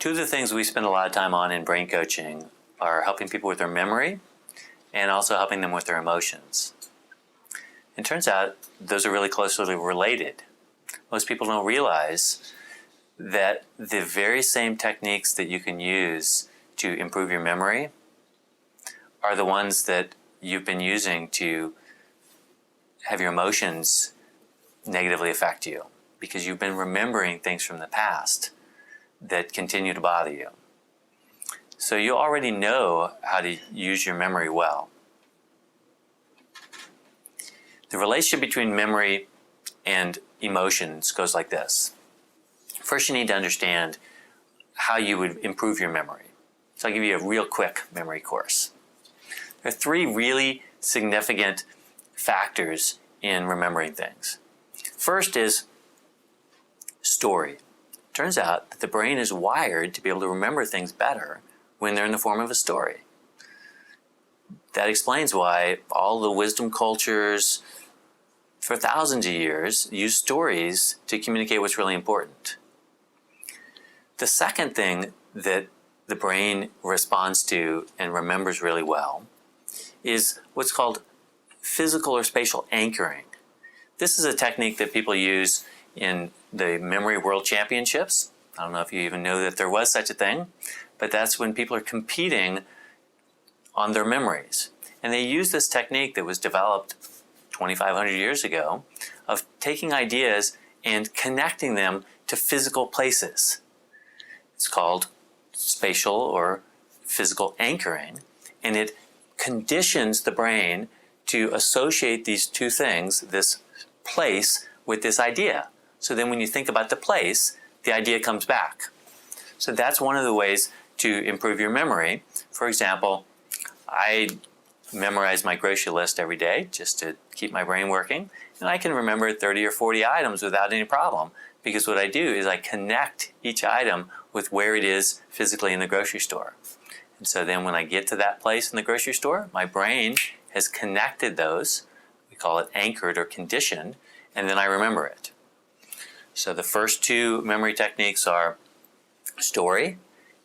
Two of the things we spend a lot of time on in brain coaching are helping people with their memory and also helping them with their emotions. It turns out those are really closely related. Most people don't realize that the very same techniques that you can use to improve your memory are the ones that you've been using to have your emotions negatively affect you, because you've been remembering things from the past that continue to bother you. So you already know how to use your memory well. The relationship between memory and emotions goes like this. First, you need to understand how you would improve your memory. So I'll give you a real quick memory course. There are three really significant factors in remembering things. First is story. It turns out that the brain is wired to be able to remember things better when they're in the form of a story. That explains why all the wisdom cultures for thousands of years use stories to communicate what's really important. The second thing that the brain responds to and remembers really well is what's called physical or spatial anchoring. This is a technique that people use in the Memory World Championships. I don't know if you even know that there was such a thing, but that's when people are competing on their memories. And they use this technique that was developed 2,500 years ago of taking ideas and connecting them to physical places. It's called spatial or physical anchoring, and it conditions the brain to associate these two things, this place with this idea. So then when you think about the place, the idea comes back. So that's one of the ways to improve your memory. For example, I memorize my grocery list every day just to keep my brain working, and I can remember 30 or 40 items without any problem, because what I do is I connect each item with where it is physically in the grocery store. And so then when I get to that place in the grocery store, my brain has connected those, we call it anchored or conditioned, and then I remember it. So the first two memory techniques are story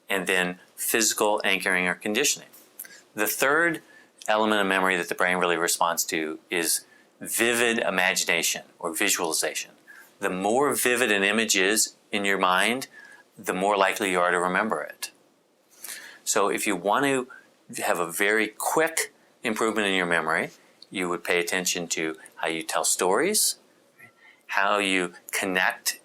and then physical anchoring or conditioning. The third element of memory that the brain really responds to is vivid imagination or visualization. The more vivid an image is in your mind, the more likely you are to remember it. So if you want to have a very quick improvement in your memory, you would pay attention to how you tell stories, how you connect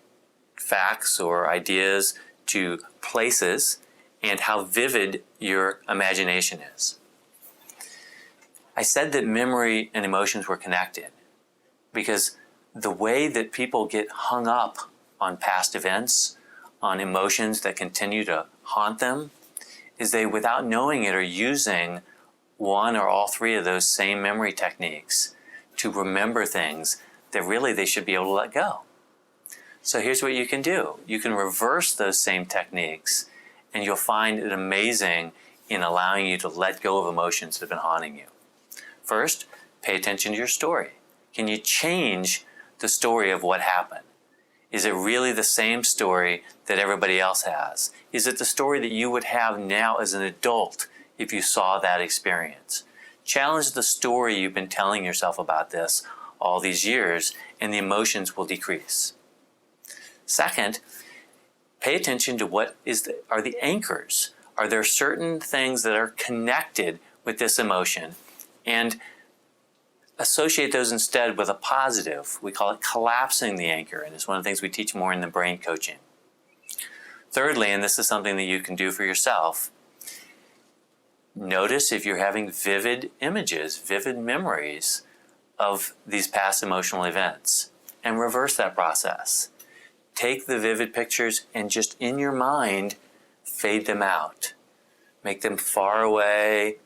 facts or ideas to places, and how vivid your imagination is. I said that memory and emotions were connected because the way that people get hung up on past events, on emotions that continue to haunt them, is they, without knowing it, are using one or all three of those same memory techniques to remember things that really they should be able to let go. So here's what you can do. You can reverse those same techniques, and you'll find it amazing in allowing you to let go of emotions that have been haunting you. First, pay attention to your story. Can you change the story of what happened? Is it really the same story that everybody else has? Is it the story that you would have now as an adult if you saw that experience? Challenge the story you've been telling yourself about this all these years, and the emotions will decrease. Second, pay attention to what are the anchors. Are there certain things that are connected with this emotion, and associate those instead with a positive. We call it collapsing the anchor, and it's one of the things we teach more in the brain coaching. Thirdly, and this is something that you can do for yourself, notice if you're having vivid images, vivid memories of these past emotional events, and reverse that process. Take the vivid pictures and just in your mind, fade them out. Make them far away,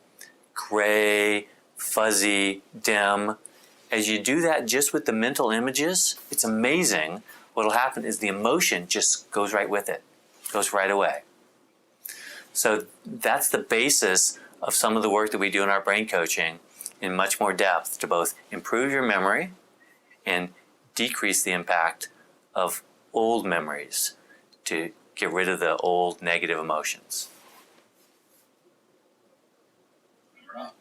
gray, fuzzy, dim. As you do that just with the mental images, it's amazing. What'll happen is the emotion just goes right with it, goes right away. So that's the basis of some of the work that we do in our brain coaching in much more depth to both improve your memory and decrease the impact of old memories, to get rid of the old negative emotions? Right.